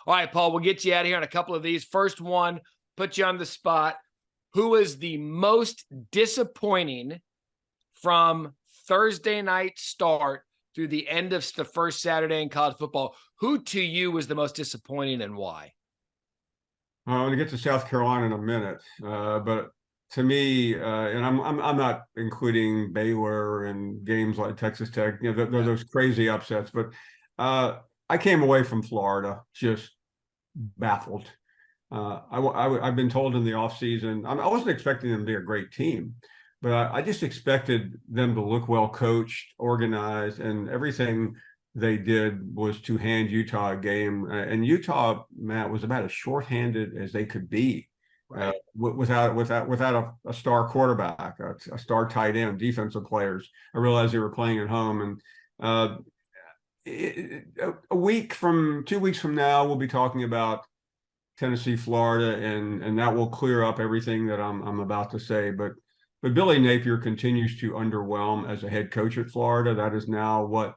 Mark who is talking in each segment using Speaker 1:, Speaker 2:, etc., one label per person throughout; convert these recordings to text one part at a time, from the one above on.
Speaker 1: All right, Paul, we'll get you out of here on a couple of these. First one, put you on the spot. Who is the most disappointing from Thursday night start through the end of the first Saturday in college football? Who to you was the most disappointing and why?
Speaker 2: I'm going to get to South Carolina in a minute, but to me, and I'm not including Baylor and games like Texas Tech, those crazy upsets, but I came away from Florida just baffled. I've been told in the offseason, I wasn't expecting them to be a great team, but I just expected them to look well coached, organized, and everything they did was to hand Utah a game. And Utah, Matt, was about as shorthanded as they could be, right? Without a star quarterback, a star tight end, defensive players. I realized they were playing at home, and 2 weeks from now, we'll be talking about Tennessee, Florida, and that will clear up everything that I'm about to say. But Billy Napier continues to underwhelm as a head coach at Florida. That is now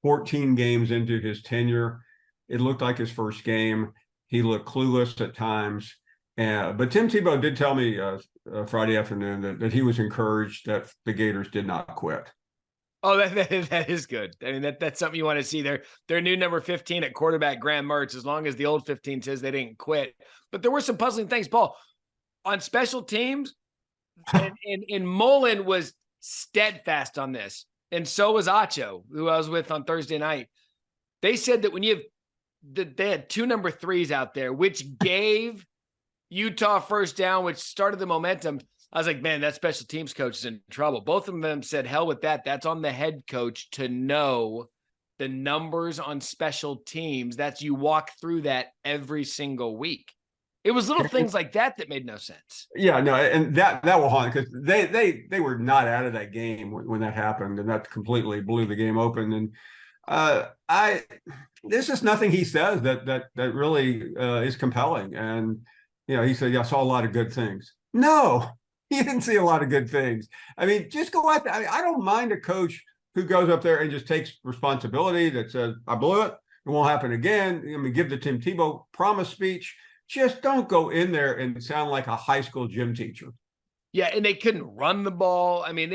Speaker 2: 14 games into his tenure. It looked like his first game. He looked clueless at times. But Tim Tebow did tell me Friday afternoon that he was encouraged that the Gators did not quit.
Speaker 1: Oh, that is good. I mean, that's something you want to see. Their new number 15 at quarterback, Graham Mertz, as long as the old 15 says they didn't quit. But there were some puzzling things, Paul. On special teams, and Mullen was steadfast on this. And so was Acho, who I was with on Thursday night. They said that when you have they had 2 number 3s out there, which gave Utah first down, which started the momentum. I was like, man, that special teams coach is in trouble. Both of them said, hell with that. That's on the head coach to know the numbers on special teams. That's you walk through that every single week. It was little things like that made no sense.
Speaker 2: Yeah, no, and that will haunt because they were not out of that game when that happened, and that completely blew the game open. And there's just nothing he says that really is compelling. And he said, yeah, I saw a lot of good things. No, he didn't see a lot of good things. I mean, just go out there. I don't mind a coach who goes up there and just takes responsibility, that says, I blew it, it won't happen again. I mean, give the Tim Tebow promise speech. Just don't go in there and sound like a high school gym teacher.
Speaker 1: Yeah, and they couldn't run the ball. I mean,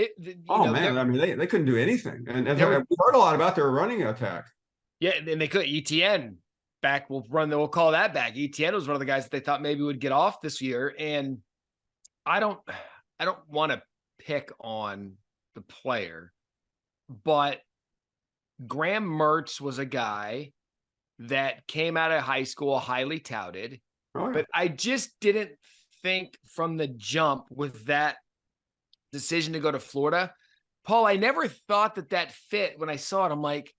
Speaker 2: I mean, they couldn't do anything. And we heard a lot about their running attack.
Speaker 1: Yeah, and they could. ETN back. We'll call that back. ETN was one of the guys that they thought maybe would get off this year. And I don't want to pick on the player, but Graham Mertz was a guy that came out of high school highly touted. Oh, yeah. But I just didn't think from the jump with that decision to go to Florida. Paul, I never thought that fit when I saw it. I'm like,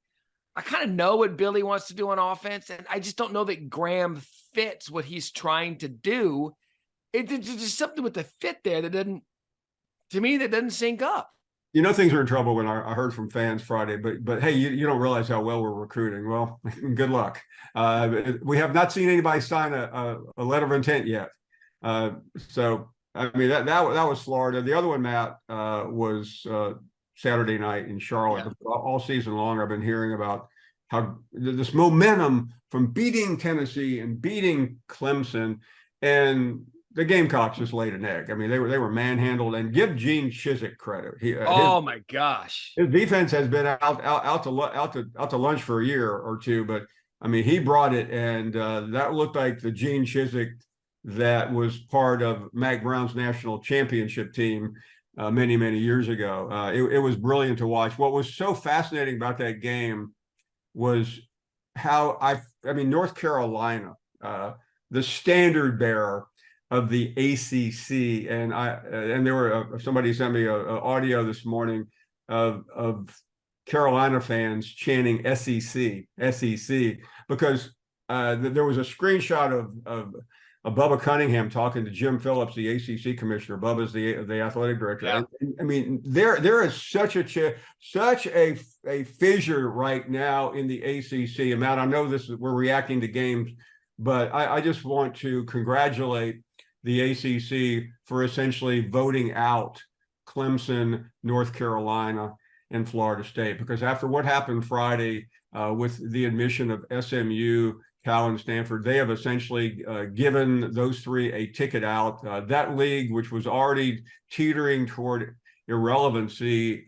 Speaker 1: I kind of know what Billy wants to do on offense, and I just don't know that Graham fits what he's trying to do. It's just something with the fit there that doesn't sync up.
Speaker 2: Things are in trouble when I heard from fans Friday, but hey, you don't realize how well we're recruiting. Well, good luck. We have not seen anybody sign a letter of intent yet. So I mean that was Florida. The other one, Matt, was Saturday night in Charlotte. Yeah. All season long, I've been hearing about how this momentum from beating Tennessee and beating Clemson, and the Gamecocks just laid an egg. I mean, they were manhandled. And give Gene Chizik credit.
Speaker 1: My gosh,
Speaker 2: his defense has been out to lunch for a year or two, but I mean, he brought it, and that looked like the Gene Chizik that was part of Mac Brown's national championship team many years ago. It was brilliant to watch. What was so fascinating about that game was how North Carolina, the standard bearer of the ACC, and there were somebody sent me a audio this morning of Carolina fans chanting SEC, because there was a screenshot of Bubba Cunningham talking to Jim Phillips, the ACC commissioner. Bubba's the athletic director. Yeah. I mean, there is such a fissure right now in the ACC. And Matt, I know we're reacting to games, but I just want to congratulate the ACC for essentially voting out Clemson, North Carolina, and Florida State, because after what happened Friday with the admission of SMU, Cal and Stanford, they have essentially given those three a ticket out. That league, which was already teetering toward irrelevancy,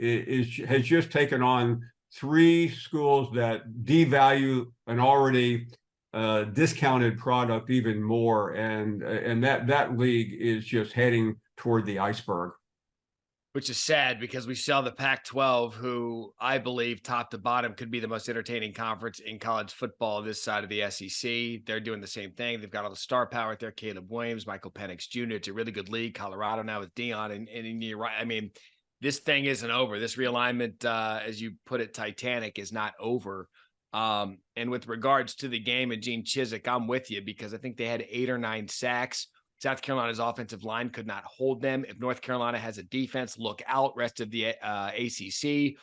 Speaker 2: has just taken on three schools that devalue an already discounted product even more, and that league is just heading toward the iceberg.
Speaker 1: Which is sad because we saw the Pac-12, who I believe top to bottom could be the most entertaining conference in college football this side of the SEC. They're doing the same thing. They've got all the star power out there, Caleb Williams, Michael Penix Jr. It's a really good league. Colorado now with Dion, and you're right. I mean, this thing isn't over. This realignment, as you put it, Titanic, is not over. And with regards to the game and Gene Chizik, I'm with you because I think they had 8 or 9 sacks. South Carolina's offensive line could not hold them. If North Carolina has a defense, look out. Rest of the ACC.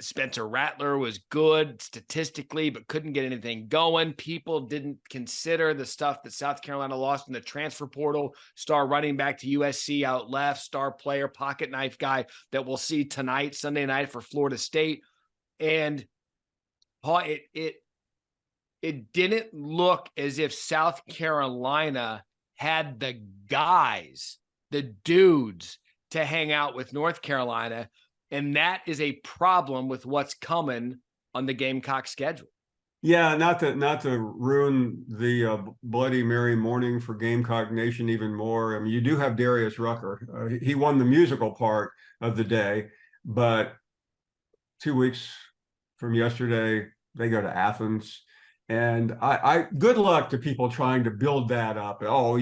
Speaker 1: Spencer Rattler was good statistically, but couldn't get anything going. People didn't consider the stuff that South Carolina lost in the transfer portal. Star running back to USC out left, star player, pocket knife guy that we'll see tonight, Sunday night for Florida State. And it didn't look as if South Carolina had the guys, the dudes to hang out with North Carolina. And that is a problem with what's coming on the Gamecock schedule.
Speaker 2: Yeah, not to ruin the Bloody Mary morning for Gamecock Nation even more. I mean, you do have Darius Rucker. He won the musical part of the day, but 2 weeks from yesterday, they go to Athens. And I good luck to people trying to build that up. Oh,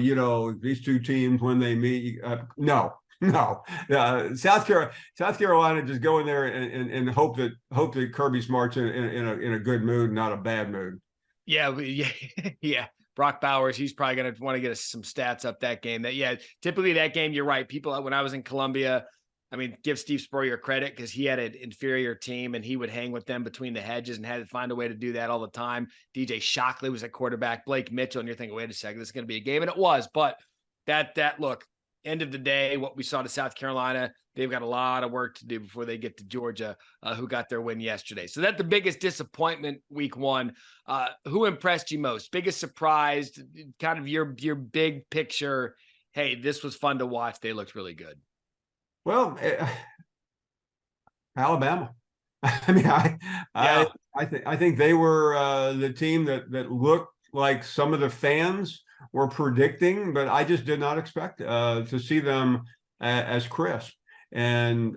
Speaker 2: these two teams when they meet. No. South Carolina just go in there and hope that Kirby Smart's in a good mood, not a bad mood.
Speaker 1: Yeah. Brock Bowers, he's probably going to want to get us some stats up that game. Typically that game, you're right. People, when I was in Columbia, I mean, give Steve Spurrier credit because he had an inferior team and he would hang with them between the hedges and had to find a way to do that all the time. DJ Shockley was at quarterback, Blake Mitchell, and you're thinking, wait a second, this is going to be a game. And it was, but that look, end of the day, what we saw to South Carolina, they've got a lot of work to do before they get to Georgia, who got their win yesterday. So that's the biggest disappointment week one. Who impressed you most? Biggest surprise, kind of your big picture. Hey, this was fun to watch. They looked really good.
Speaker 2: Well, Alabama. I mean, I think they were the team that looked like some of the fans were predicting, but I just did not expect to see them as crisp. And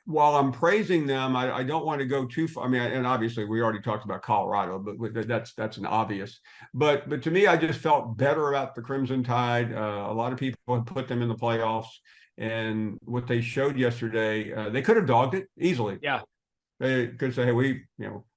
Speaker 2: while I'm praising them, I don't want to go too far. I mean, and obviously we already talked about Colorado, but that's an obvious. But to me, I just felt better about the Crimson Tide. A lot of people had put them in the playoffs. And what they showed yesterday, they could have dogged it easily.
Speaker 1: Yeah,
Speaker 2: they could say, "Hey, we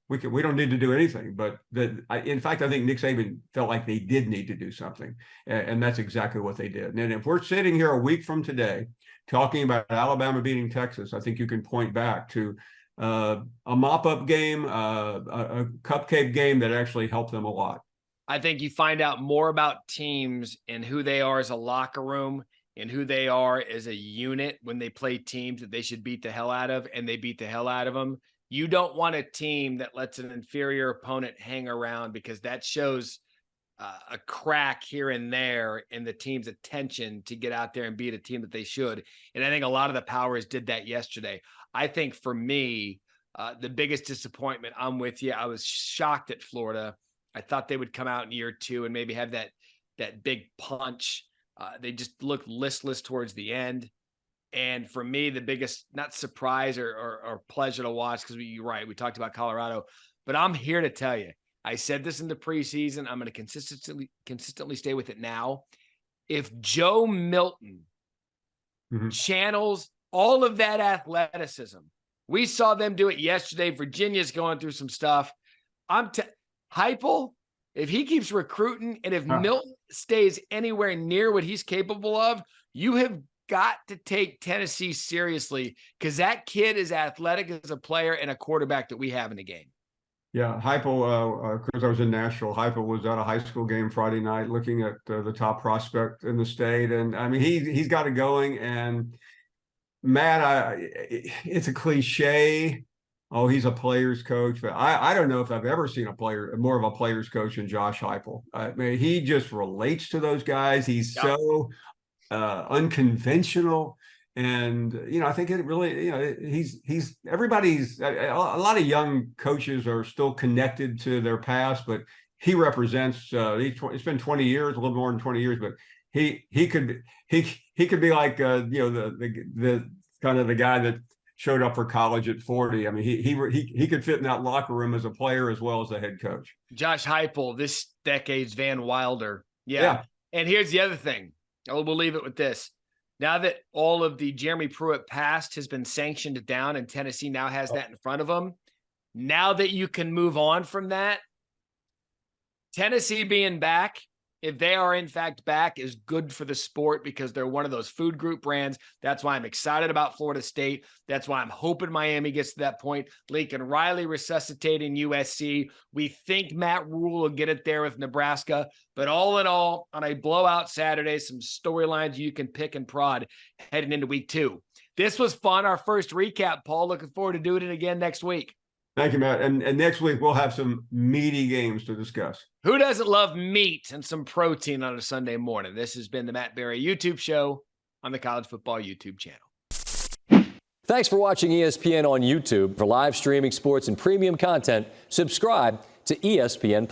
Speaker 2: don't need to do anything." But in fact, I think Nick Saban felt like they did need to do something, and that's exactly what they did. And if we're sitting here a week from today talking about Alabama beating Texas, I think you can point back to a mop-up game, a cupcake game that actually helped them a lot.
Speaker 1: I think you find out more about teams and who they are as a locker room and who they are as a unit when they play teams that they should beat the hell out of, and they beat the hell out of them. You don't want a team that lets an inferior opponent hang around because that shows a crack here and there in the team's attention to get out there and beat a team that they should. And I think a lot of the Powers did that yesterday. I think for me, the biggest disappointment, I'm with you. I was shocked at Florida. I thought they would come out in year 2 and maybe have that big punch. They just looked listless towards the end. And for me, the biggest, not surprise or pleasure to watch, because you're right, we talked about Colorado, but I'm here to tell you, I said this in the preseason, I'm going to consistently stay with it now. If Joe Milton channels all of that athleticism, we saw them do it yesterday. Virginia's going through some stuff. Heupel, if he keeps recruiting and if Milton stays anywhere near what he's capable of, you have got to take Tennessee seriously because that kid is athletic as a player and a quarterback that we have in the game.
Speaker 2: Yeah, Heupel, because I was in Nashville, Heupel was at a high school game Friday night looking at the top prospect in the state. And I mean, he's got it going. And Matt, it's a cliche, oh, he's a player's coach. But I don't know if I've ever seen more of a player's coach than Josh Heupel. I mean, he just relates to those guys. He's so unconventional. And, I think it really, he's everybody's a lot of young coaches are still connected to their past, but he represents, it's been 20 years, a little more than 20 years, but he could be like, the kind of the guy that showed up for college at 40. I mean, he could fit in that locker room as a player as well as a head coach.
Speaker 1: Josh Heupel, this decade's Van Wilder.
Speaker 2: Yeah.
Speaker 1: And here's the other thing. We'll leave it with this. Now that all of the Jeremy Pruitt past has been sanctioned down and Tennessee now has that in front of them, now that you can move on from that, Tennessee being back, if they are in fact back, is good for the sport because they're one of those food group brands. That's why I'm excited about Florida State. That's why I'm hoping Miami gets to that point. Lincoln Riley resuscitating USC. We think Matt Rule will get it there with Nebraska. But all in all, on a blowout Saturday, some storylines you can pick and prod heading into week 2. This was fun. Our first recap, Paul. Looking forward to doing it again next week.
Speaker 2: Thank you, Matt. And next week, we'll have some meaty games to discuss.
Speaker 1: Who doesn't love meat and some protein on a Sunday morning? This has been the Matt Barrie YouTube Show on the College Football YouTube channel.
Speaker 3: Thanks for watching ESPN on YouTube. For live streaming sports and premium content, subscribe to ESPN+.